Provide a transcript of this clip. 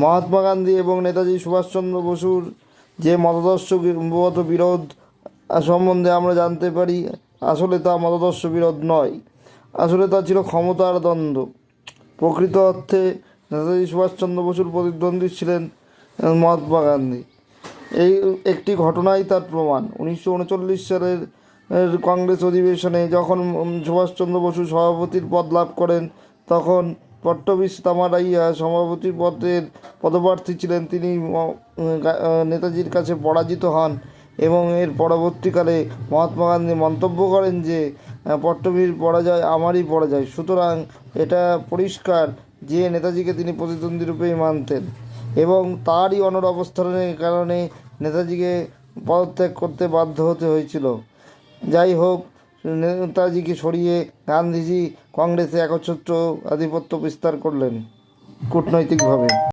মহাত্মা গান্ধী এবং নেতাজি সুভাষচন্দ্র বসুর যে মতাদর্শগত বিরোধ সম্বন্ধে আমরা জানতে পারি, আসলে তা মতাদর্শ বিরোধ নয়, আসলে তা ছিল ক্ষমতার দ্বন্দ্ব। প্রকৃত অর্থে নেতাজি সুভাষচন্দ্র বসুর প্রতিদ্বন্দ্বী ছিলেন মহাত্মা গান্ধী। এই একটি ঘটনাই তার প্রমাণ। 1939 সালের কংগ্রেস অধিবেশনে যখন সুভাষচন্দ্র বসু সভাপতির পদ লাভ করেন, তখন পট্টবী তামারাইয়া সভাপতির পদের পদপ্রার্থী ছিলেন। তিনি নেতাজির কাছে পরাজিত হন এবং এর পরবর্তীকালে মহাত্মা গান্ধী মন্তব্য করেন যে পট্টবীর পরাজয় আমারই পরাজয়। সুতরাং এটা পরিষ্কার যে নেতাজিকে তিনি প্রতিদ্বন্দ্বী রূপেই মানতেন এবং তারই অনড় অবস্থানের কারণে নেতাজিকে পদত্যাগ করতে বাধ্য হতে হয়েছিল। যাই হোক, নেতাজিকে সরিয়ে গান্ধীজি কংগ্রেসে একচ্ছত্র আধিপত্য বিস্তার করলেন কূটনৈতিকভাবে।